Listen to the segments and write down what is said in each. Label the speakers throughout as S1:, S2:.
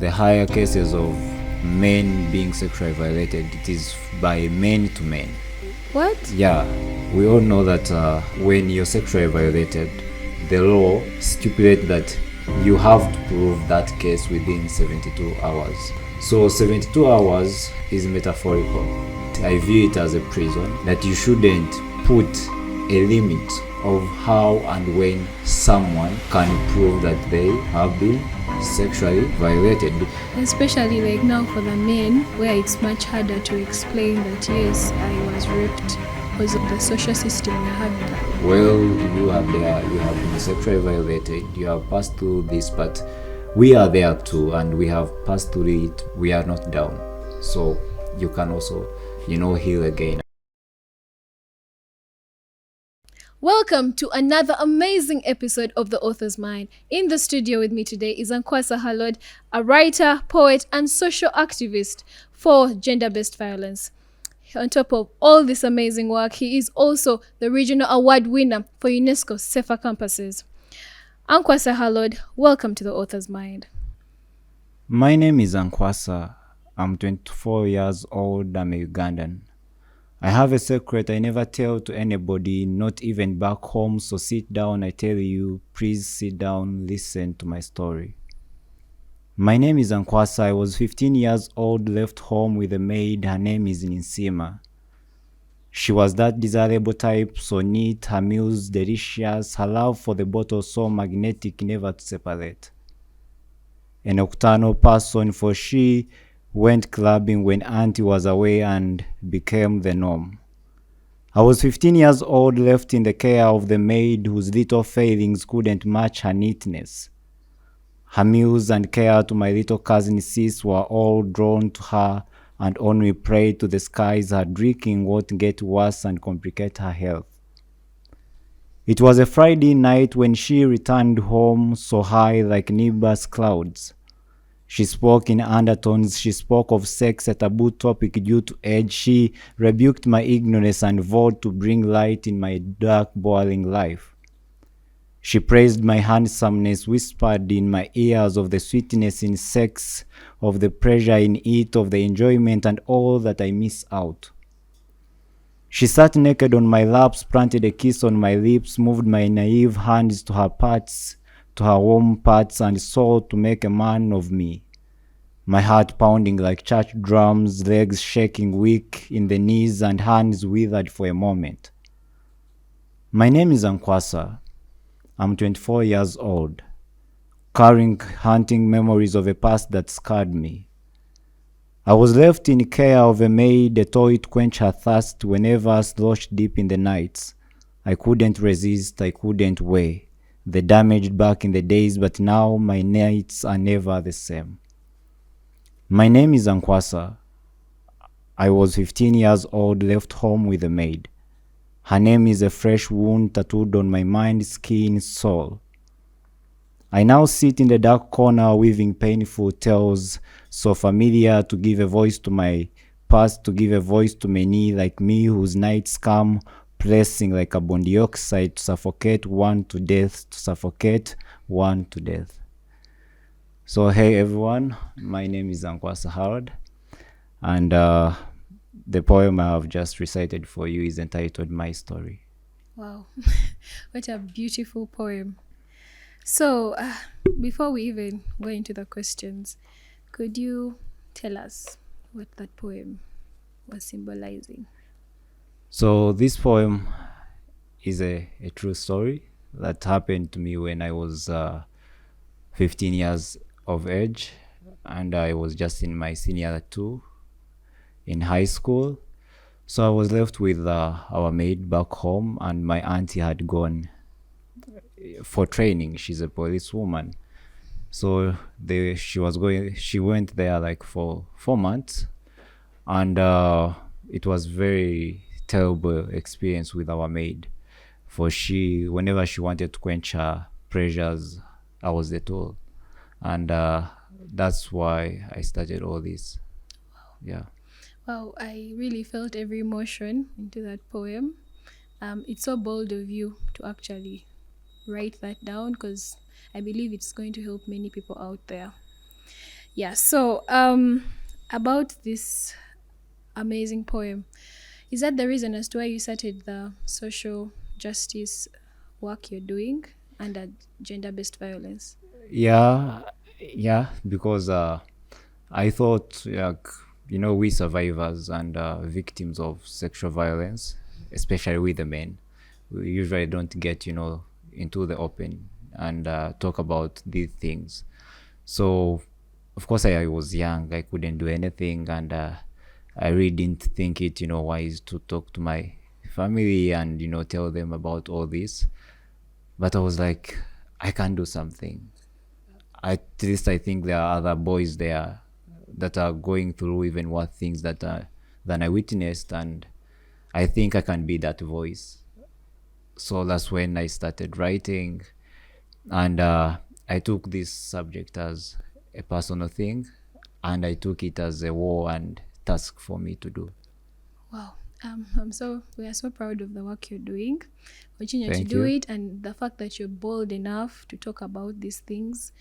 S1: the higher cases of men being sexually violated, it is by men to men.
S2: What?
S1: Yeah, we all know that when you're sexually violated, the law stipulates that you have to prove that case within 72 hours. So 72 hours is metaphorical. I view it as a prison, that you shouldn't put a limit of how and when someone can prove that they have been sexually violated.
S2: Especially like now for the men, where it's much harder to explain that yes, I was raped because of the social system we have.
S1: Well, you are there, you have been sexually violated, you have passed through this, but we are there too, and we have passed through it. We are not down. So you can also, heal again.
S2: Welcome to another amazing episode of The Author's Mind. In the studio with me today is Ankwasa Halod, a writer, poet, and social activist for gender-based violence. On top of all this amazing work, he is also the regional award winner for UNESCO Safer Campuses. Ankwasa Halod, welcome to The Author's Mind.
S1: My name is Ankwasa. I'm 24 years old. I'm a Ugandan. I have a secret I never tell to anybody, not even back home, so sit down, I tell you, please sit down, listen to my story. My name is Ankwasa. I was 15 years old, left home with a maid. Her name is Ninsima. She was that desirable type, so neat, her meals delicious, her love for the bottle so magnetic, never to separate. A nocturnal person, for she went clubbing when auntie was away and became the norm. I was 15 years old, left in the care of the maid whose little failings couldn't match her neatness. Her meals and care to my little cousin sis were all drawn to her, and only prayed to the skies her drinking won't get worse and complicate her health. It was a Friday night when she returned home, so high like Nimbus clouds. She spoke in undertones. She spoke of sex, a taboo topic due to age. She rebuked my ignorance and vowed to bring light in my dark, boiling life. She praised my handsomeness, whispered in my ears of the sweetness in sex, of the pleasure in it, of the enjoyment and all that I miss out. She sat naked on my laps, planted a kiss on my lips, moved my naive hands to her parts, to her warm parts, and sought to make a man of me. My heart pounding like church drums, legs shaking weak in the knees, and hands withered for a moment. My name is Ankwasa. I'm 24 years old, carrying haunting memories of a past that scarred me. I was left in care of a maid, a toy to quench her thirst whenever sloshed deep in the nights. I couldn't resist, I couldn't weigh the damage back in the days, but now my nights are never the same. My name is Ankwasa. I was 15 years old, left home with a maid. Her name is a fresh wound tattooed on my mind, skin, soul. I now sit in the dark corner weaving painful tales, so familiar to give a voice to my past, to give a voice to many like me whose nights come pressing like carbon dioxide to suffocate one to death, to suffocate one to death. So hey everyone, my name is Ankwasa Howard, and the poem I have just recited for you is entitled My Story.
S2: Wow, what a beautiful poem. So, before we even go into the questions, could you tell us what that poem was symbolizing?
S1: So this poem is a true story that happened to me when I was 15 years of age, and I was just in my senior 2 in high school. So I was left with our maid back home, and my auntie had gone for training. She's a policewoman. So she went there like for 4 months, and it was very terrible experience with our maid, for whenever she wanted to quench her pressures, I was the tool, and that's why I started all this. Yeah.
S2: Wow, I really felt every emotion into that poem. It's so bold of you to actually write that down, because I believe it's going to help many people out there. Yeah. So, about this amazing poem, is that the reason as to why you started the social justice work you're doing under gender-based violence?
S1: Yeah, yeah, because I thought, like, we survivors and victims of sexual violence, especially with the men, we usually don't get, into the open and talk about these things. So, of course, I was young, I couldn't do anything, and I really didn't think it, wise to talk to my family and, tell them about all this. But I was like, I can do something. At least I think there are other boys there that are going through even worse things than I witnessed, and I think I can be that voice. So that's when I started writing, and I took this subject as a personal thing, and I took it as a war and task for me to do.
S2: Wow. We are so proud of the work you're doing. Continue to
S1: Thank
S2: do
S1: you.
S2: it, and the fact that you're bold enough to talk about these things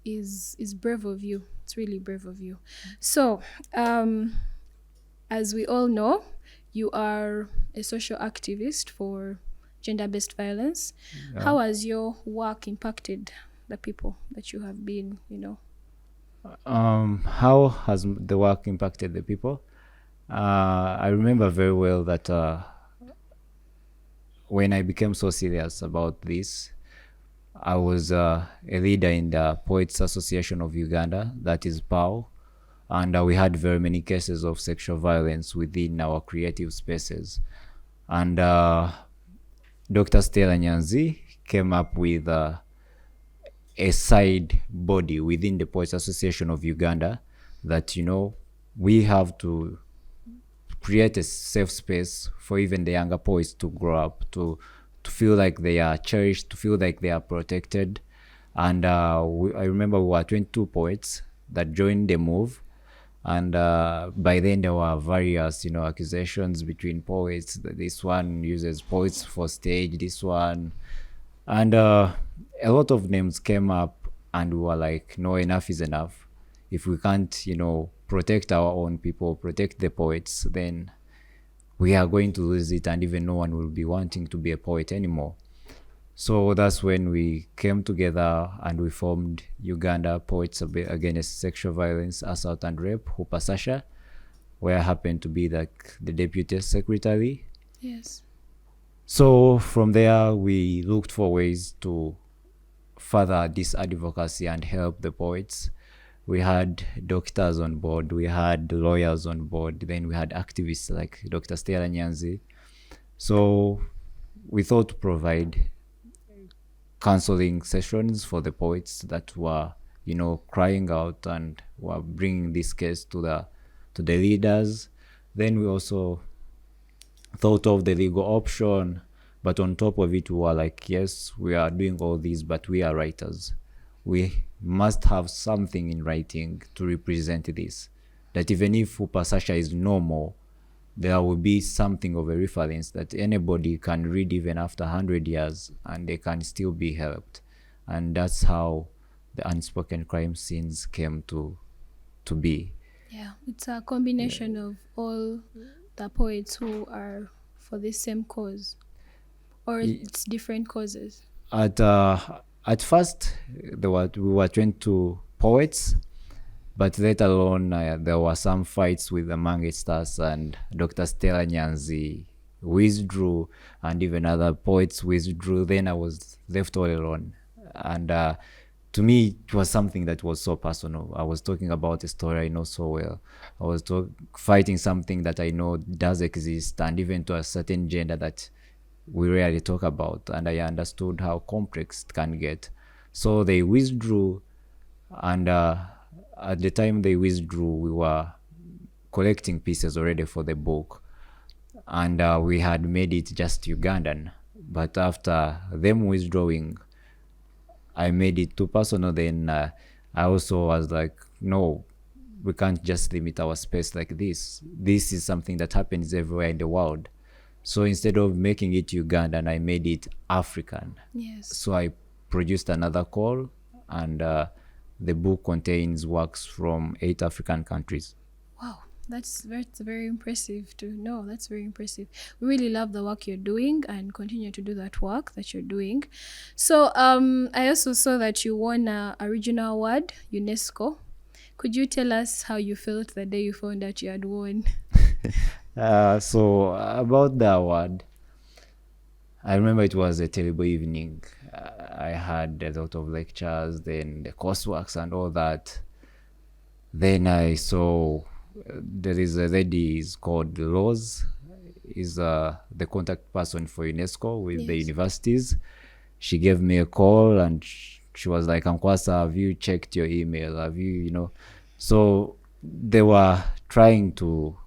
S2: is brave of you. It's really brave of you. So, as we all know, you are a social activist for gender-based violence. How has your work impacted the people that you have been,
S1: How has the work impacted the people? I remember very well that when I became so serious about this, I was a leader in the Poets Association of Uganda, that is PAO, and we had very many cases of sexual violence within our creative spaces. And Dr. Stella Nyanzi came up with a side body within the Poets Association of Uganda that, we have to create a safe space for even the younger poets to grow up, to feel like they are cherished, to feel like they are protected. And I remember we were 22 poets that joined the move, and by then there were various accusations between poets. This one uses poets for stage, this one, and a lot of names came up, and we were like, no, enough is enough. If we can't protect our own people, protect the poets, then we are going to lose it, and even no one will be wanting to be a poet anymore. So that's when we came together and we formed Uganda Poets Against Sexual Violence, Assault and Rape, HUPASASHA, where I happened to be like the deputy secretary.
S2: yes.
S1: So from there, we looked for ways to further this advocacy and help the poets. We had doctors on board, we had lawyers on board, then we had activists like Dr. Stella Nyanzi. So we thought to provide counseling sessions for the poets that were, crying out and were bringing this case to the leaders. Then we also thought of the legal option, but on top of it, we were like, yes, we are doing all this, but we are writers. We must have something in writing to represent this. That even if Upasasha is no more, there will be something of a reference that anybody can read even after 100 years and they can still be helped. And that's how the unspoken crime scenes came to be.
S2: Yeah, it's a combination of all the poets who are for the same cause, or it's different causes.
S1: At first, we were 22 poets, but later on, there were some fights with amongst us, and Dr. Stella Nyanzi withdrew, and even other poets withdrew. Then I was left all alone. And to me, it was something that was so personal. I was talking about a story I know so well. I was fighting something that I know does exist, and even to a certain gender that we rarely talk about. And I understood how complex it can get. So they withdrew, and at the time they withdrew, we were collecting pieces already for the book, and we had made it just Ugandan. But after them withdrawing, I made it too personal. Then I also was like, no, we can't just limit our space like this. This is something that happens everywhere in the world. So instead of making it Ugandan, I made it African.
S2: Yes.
S1: So I produced another call, and The book contains works from 8 African countries.
S2: Wow, that's very impressive to know. That's very impressive. We really love the work you're doing and continue to do that work that you're doing. So I also saw that you won a regional award, UNESCO. Could you tell us how you felt the day you found out you had won?
S1: So about the award, I remember it was a terrible evening. I had a lot of lectures, then the courseworks and all that. Then I saw there is a lady is called Rose, is the contact person for UNESCO with the
S2: Yes.
S1: universities. She gave me a call and she was like, Ankwasa, have you checked your email? Have you? So they were trying to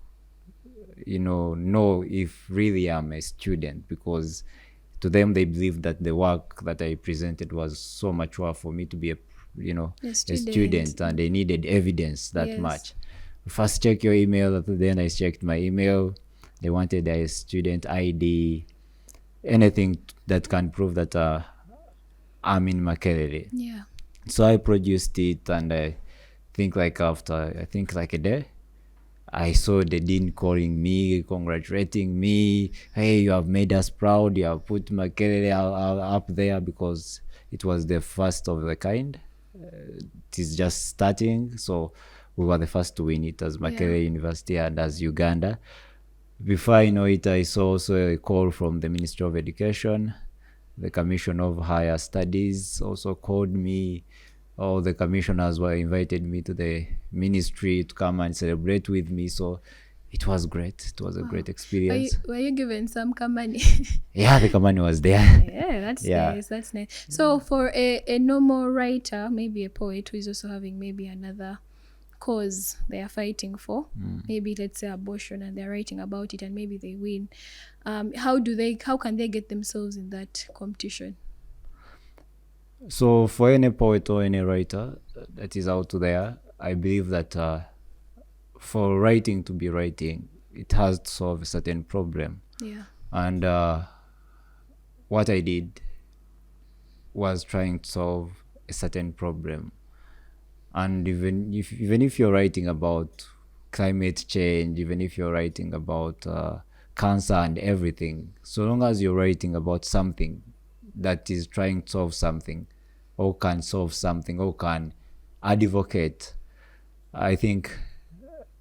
S1: know if really I'm a student, because to them they believed that the work that I presented was so much work for me to be a student, and they needed evidence that
S2: Yes.
S1: much. First check your email, then I checked my email. They wanted a student ID, anything that can prove that I'm in Makerere.
S2: Yeah.
S1: So I produced it, and I think like a day, I saw the dean calling me, congratulating me. Hey, you have made us proud. You have put Makerere up there, because it was the first of the kind. It is just starting, so we were the first to win it as Makerere University and as Uganda. Before I know it, I saw also a call from the Ministry of Education. The Commission of Higher Studies also called me. All the commissioners were invited me to the ministry to come and celebrate with me. So it was great. It was a great experience.
S2: Were you given some money?
S1: Yeah, the money was there.
S2: Yeah, that's
S1: Yeah.
S2: nice. That's nice. So for a normal writer, maybe a poet who is also having maybe another cause they are fighting for, maybe let's say abortion, and they're writing about it and maybe they win, how can they get themselves in that competition?
S1: So for any poet or any writer that is out there, I believe that for writing to be writing, it has to solve a certain problem.
S2: Yeah.
S1: And what I did was trying to solve a certain problem. And even if you're writing about climate change, even if you're writing about cancer and everything, so long as you're writing about something that is trying to solve something, or can solve something, or can advocate, I think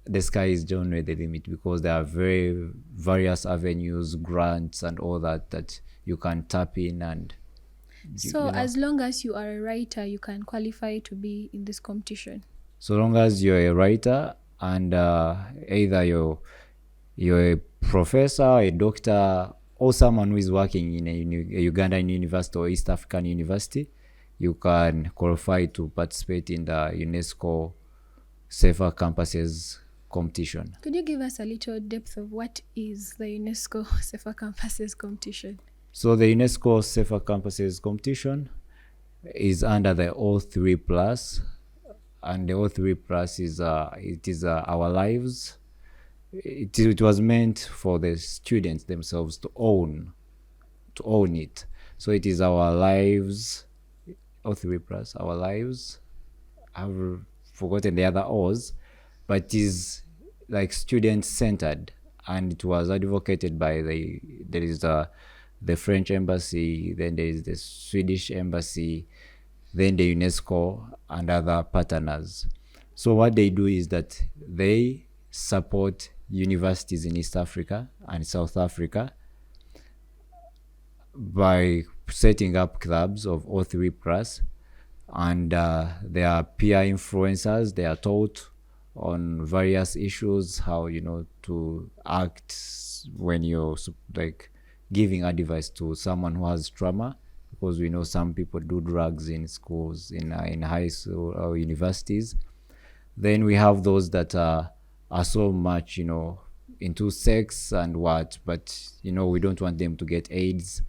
S1: the sky is generally the limit, because there are very various avenues, grants and all that you can tap in. And
S2: So as long as you are a writer, you can qualify to be in this competition.
S1: So long as you're a writer, and either you're a professor, a doctor, or someone who is working in a Ugandan university or East African university, you can qualify to participate in the UNESCO Safer Campuses competition.
S2: Could you give us a little depth of what is the UNESCO Safer Campuses competition?
S1: So the UNESCO Safer Campuses competition is under the O3 Plus, and the O3 Plus is our lives. It was meant for the students themselves to own it. So it is our lives, O3 Plus, our lives. I've forgotten the other O's, but it is like student centered, and it was advocated by the French embassy, then there is the Swedish embassy, then the UNESCO and other partners. So what they do is that they support universities in East Africa and South Africa by setting up clubs of O3 Plus, and they are peer influencers. They are taught on various issues, how to act when you're like giving advice to someone who has trauma, because we know some people do drugs in schools, in high school or universities. Then we have those that are so much into sex and what, but we don't want them to get AIDS.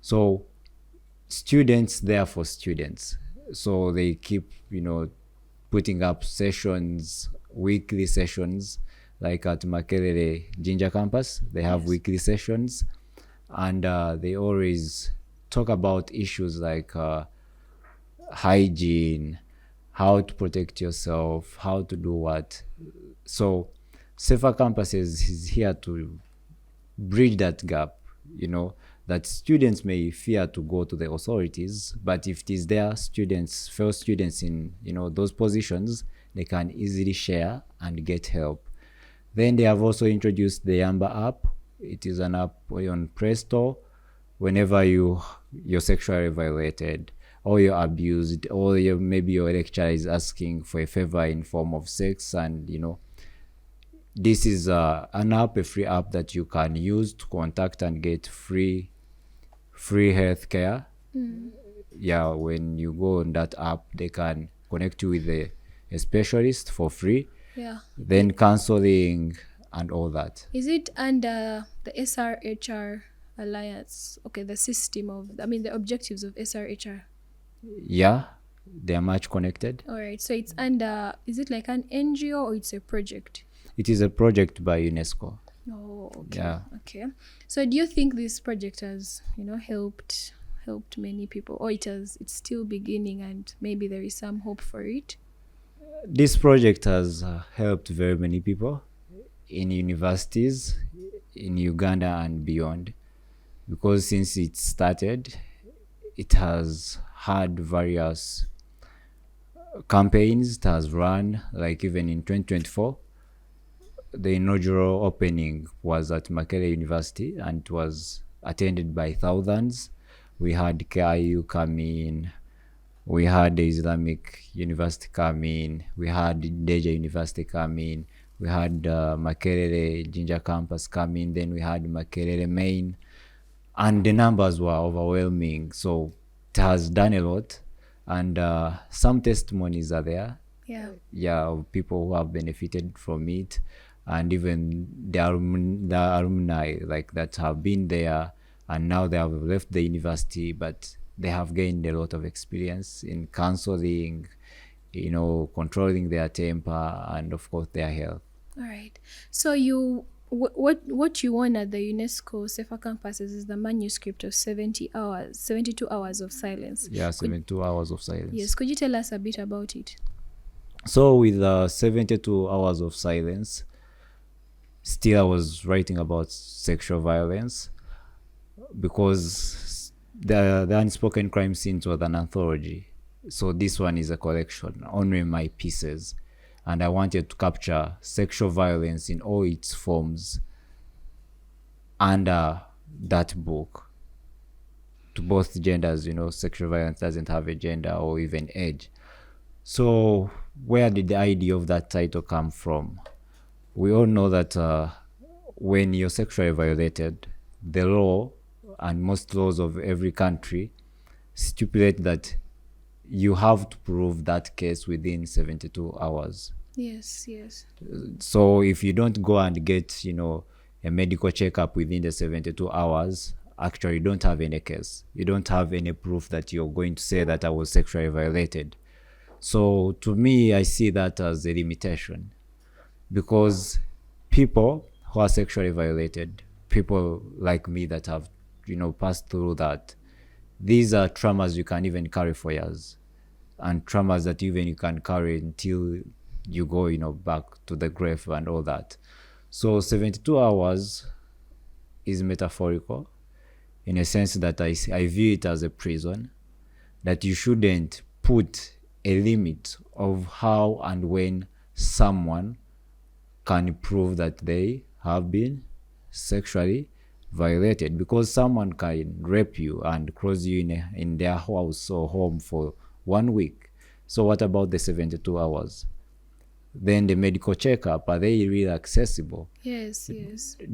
S1: So students there for students, so they keep putting up sessions, weekly sessions, like at Makerere Jinja campus they have weekly sessions, and they always talk about issues like hygiene, how to protect yourself, how to do what. So Safer Campuses is here to bridge that gap, that students may fear to go to the authorities, but if it is their students, fellow students in, those positions, they can easily share and get help. Then they have also introduced the Yamba app. It is an app on Play Store. Whenever you're sexually violated or you're abused, or maybe your lecturer is asking for a favor in form of sex, and this is an app, a free app that you can use to contact and get free health care. Yeah, when you go on that app, they can connect you with a specialist for free.
S2: Yeah.
S1: Then counseling and all that.
S2: Is it under the SRHR Alliance? Okay, the the objectives of SRHR.
S1: Yeah, they are much connected.
S2: All right, so it's under, is it like an NGO or it's a project?
S1: It is a project by UNESCO.
S2: Oh, okay.
S1: Yeah.
S2: Okay. So do you think this project has, helped many people, or it's still beginning and maybe there is some hope for it?
S1: This project has helped very many people in universities in Uganda and beyond, because since it started, it has had various campaigns it has run. Like even in 2024, the inaugural opening was at Makerere University and it was attended by thousands. We had KIU come in, we had the Islamic University come in, we had Deja University come in, we had Makerere Jinja Campus come in, then we had Makerere Main, and the numbers were overwhelming. So it has done a lot, and some testimonies are there.
S2: Yeah,
S1: of people who have benefited from it, and even the alumni like that have been there, and now they have left the university, but they have gained a lot of experience in counseling, controlling their temper, and of course their health.
S2: All right. So what you won at the UNESCO Safer Campuses is the manuscript of 72 hours of silence.
S1: Yeah, 72 hours of silence.
S2: Yes. Could you tell us a bit about it?
S1: So with 72 hours of silence, still I was writing about sexual violence, because the Unspoken Crime Scenes was an anthology. So this one is a collection, honoring my pieces. And I wanted to capture sexual violence in all its forms under that book, to both genders. Sexual violence doesn't have a gender or even age. So where did the idea of that title come from? We all know that when you're sexually violated, the law and most laws of every country stipulate that you have to prove that case within 72 hours.
S2: Yes.
S1: So if you don't go and get, a medical checkup within the 72 hours, actually you don't have any case. You don't have any proof that you're going to say that I was sexually violated. So to me, I see that as a limitation, because people who are sexually violated, people like me that have, passed through that, these are traumas you can even carry for years, and traumas that even you can carry until you go, back to the grave and all that. So 72 hours is metaphorical in a sense that I view it as a prison, that you shouldn't put a limit of how and when someone can prove that they have been sexually violated, because someone can rape you and close you in their house or home for 1 week. So what about the 72 hours? Then the medical checkup, are they really accessible?
S2: Yes.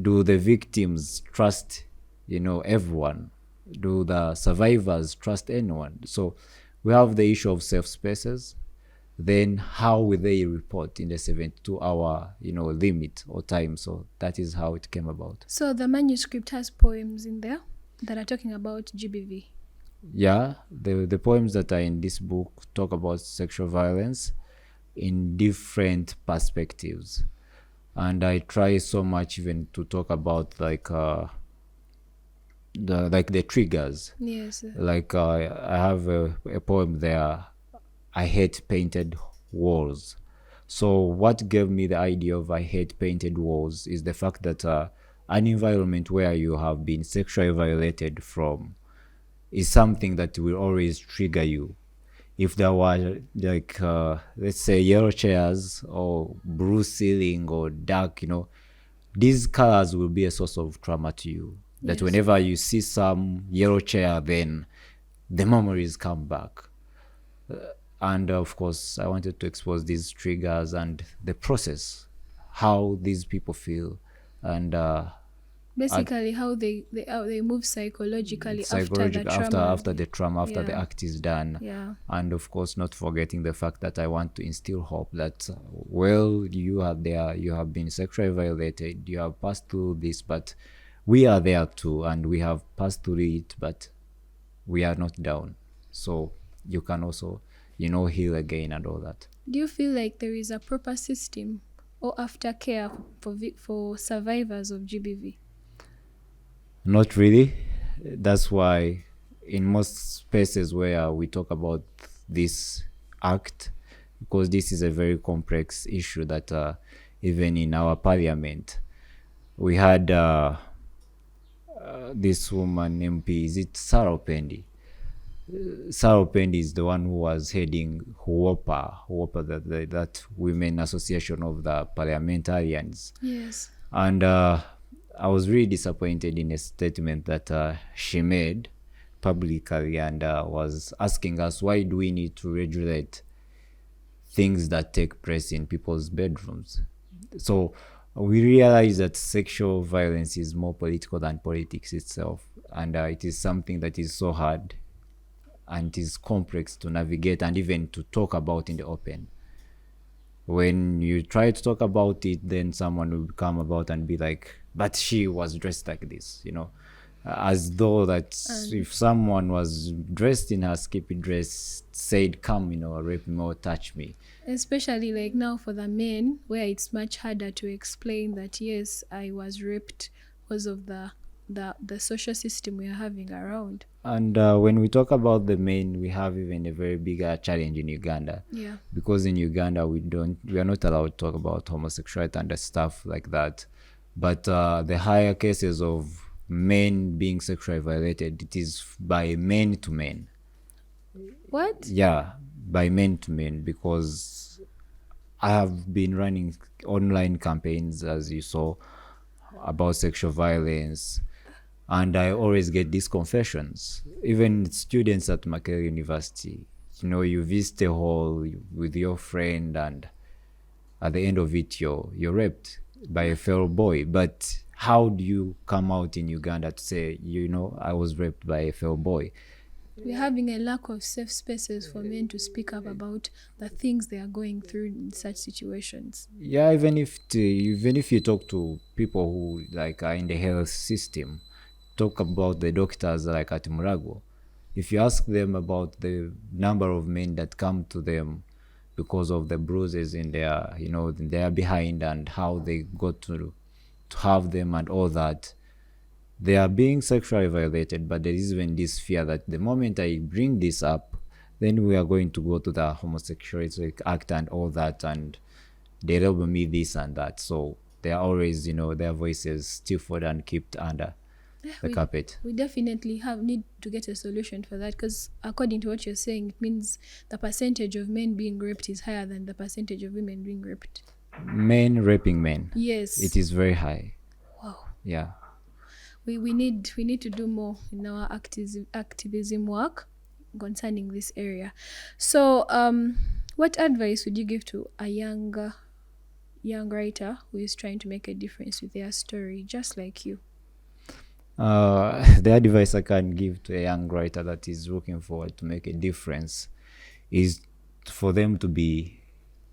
S1: Do the victims trust, everyone? Do the survivors trust anyone? So we have the issue of safe spaces. Then how will they report in the 72-hour, limit or time? So that is how it came about.
S2: So the manuscript has poems in there that are talking about GBV.
S1: Yeah, the poems that are in this book talk about sexual violence in different perspectives, and I try so much even to talk about the triggers.
S2: Yes.
S1: Like I have a poem there, I hate painted walls. So what gave me the idea of I hate painted walls is the fact that an environment where you have been sexually violated from is something that will always trigger you. If there were like let's say yellow chairs or blue ceiling or dark, these colors will be a source of trauma to you. That
S2: Yes.
S1: whenever you see some yellow chair, then the memories come back. And of course, I wanted to expose these triggers and the process, how these people feel, and
S2: Basically, how they move psychologically after the
S1: psychological
S2: trauma.
S1: after the trauma, after the
S2: Yeah.
S1: act is done.
S2: Yeah.
S1: And of course, not forgetting the fact that I want to instill hope that well, you are there, you have been sexually violated, you have passed through this, but we are there too, and we have passed through it, but we are not down. So you can also heal again and all that.
S2: Do you feel like there is a proper system or aftercare for survivors of GBV?
S1: Not really. That's why in most spaces where we talk about this act, because this is a very complex issue that even in our parliament, we had this woman MP, is it Sarah Opendi? Sarah Opendi is the one who was heading WOPA, that Women Association of the Parliamentarians.
S2: Yes.
S1: And I was really disappointed in a statement that she made publicly, and was asking us, why do we need to regulate things that take place in people's bedrooms? So we realize that sexual violence is more political than politics itself, and it is something that is so hard and is complex to navigate and even to talk about in the open. When you try to talk about it, then someone will come about and be like, but she was dressed like this, as though that if someone was dressed in her skimpy dress, said, come, rape me or touch me.
S2: Especially like now for the men, where it's much harder to explain that yes, I was raped because of the social system we are having around.
S1: And when we talk about the men, we have even a very bigger challenge in Uganda.
S2: Yeah.
S1: Because in Uganda we are not allowed to talk about homosexuality and stuff like that. But the higher cases of men being sexually violated, it is by men to men.
S2: What?
S1: Yeah, by men to men, because I have been running online campaigns, as you saw, about sexual violence, and I always get these confessions. Even students at Makerere University, you visit a hall with your friend, and at the end of it, you're raped by a fellow boy. But how do you come out in Uganda to say, I was raped by a fellow boy?
S2: We're having a lack of safe spaces for men to speak up about the things they are going through in such situations.
S1: Yeah, even if you talk to people who like are in the health system, talk about the doctors like at Murago, if you ask them about the number of men that come to them because of the bruises in their their behind and how they got to have them and all that, they are being sexually violated, but there is even this fear that the moment I bring this up, then we are going to go to the homosexuality act and all that, and they label me this and that. So they are always, their voices stifled and kept under the carpet.
S2: We definitely need to get a solution for that, because according to what you're saying, it means the percentage of men being raped is higher than the percentage of women being raped.
S1: Men raping men.
S2: Yes.
S1: It is very high.
S2: Wow.
S1: Yeah.
S2: We need to do more in our activism work concerning this area. So what advice would you give to a young writer who is trying to make a difference with their story, just like you?
S1: The advice I can give to a young writer that is looking forward to make a difference is for them to be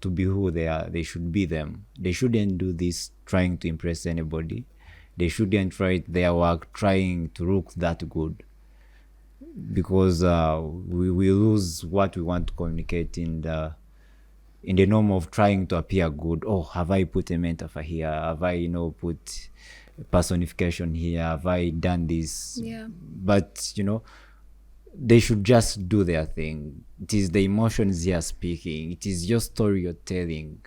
S1: who they are. They should be them. They shouldn't do this trying to impress anybody. They shouldn't write their work trying to look that good, because we lose what we want to communicate in the norm of trying to appear good. Oh, have I put a metaphor here? Have I put personification here? Have I done this?
S2: Yeah.
S1: But they should just do their thing. It is the emotions you are speaking. It is your story you're telling.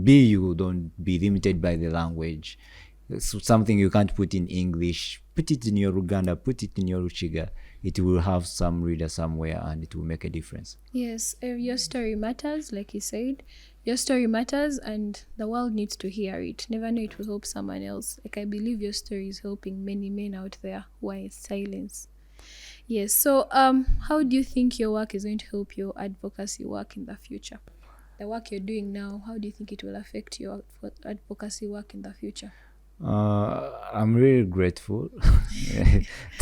S1: Be you, don't be limited by the language. Something you can't put in English, put it in your Uganda, put it in your Ruchiga. It will have some reader somewhere and it will make a difference.
S2: Yes, your story matters, like you said. Your story matters and the world needs to hear it. Never know, it will help someone else. Like, I believe your story is helping many men out there who are in silence. Yes, so how do you think your work is going to help your advocacy work in the future? The work you're doing now, how do you think it will affect your advocacy work in the future?
S1: I'm really grateful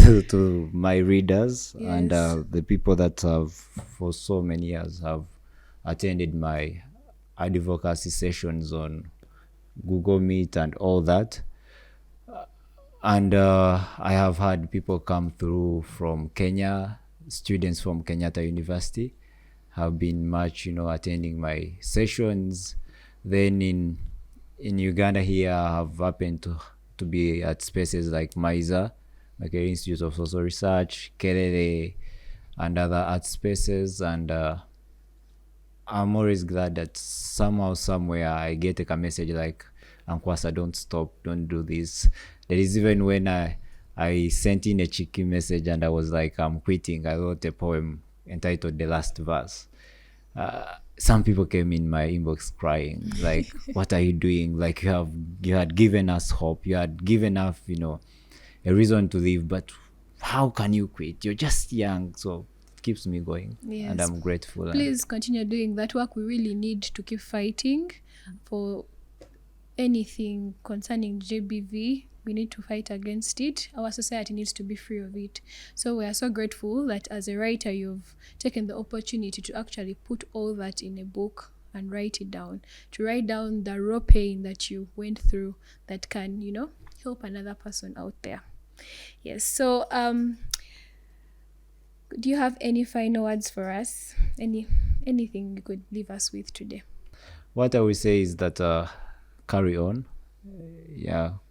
S1: to my readers and
S2: Yes.
S1: the people that have for so many years have attended my advocacy sessions on Google Meet and all that. And I have had people come through from Kenya, students from Kenyatta University have been much, attending my sessions. Then in Uganda here, I have happened to be at spaces like MISA, Makerere Institute of Social Research, Kerere, and other art spaces. And I'm always glad that somehow, somewhere, I get a message like, Ankwasa, don't stop, don't do this. There is even when I sent in a cheeky message and I was like, I'm quitting. I wrote a poem entitled The Last Verse. Some people came in my inbox crying, like, what are you doing? Like, you had given us hope. You had given us, a reason to live, but how can you quit? You're just young. So it keeps me going.
S2: Yes.
S1: And I'm grateful.
S2: Please continue doing that work. We really need to keep fighting for anything concerning GBV. We need to fight against it. Our society needs to be free of it. So we are so grateful that as a writer, you've taken the opportunity to actually put all that in a book and write it down, to write down the raw pain that you went through that can, help another person out there. Yes. So do you have any final words for us? Anything you could leave us with today?
S1: What I will say is that carry on.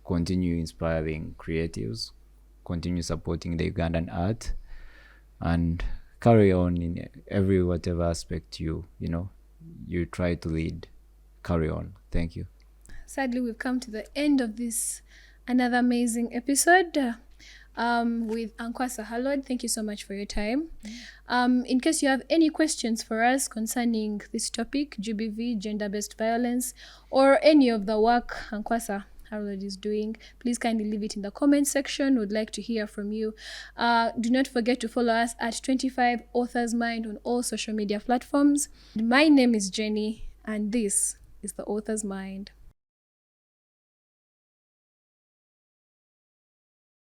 S1: Continue inspiring creatives, continue supporting the Ugandan art, and carry on in every whatever aspect you try to lead. Carry on. Thank you.
S2: Sadly, we've come to the end of this another amazing episode with Ankwasa Halod. Thank you so much for your time. In case you have any questions for us concerning this topic, GBV, gender-based violence, or any of the work Ankwasa Halod is doing, please kindly leave it in the comment section. We'd like to hear from you. Do not forget to follow us at 25 Authors Mind on all social media platforms. My name is Jenny, and this is the Author's Mind.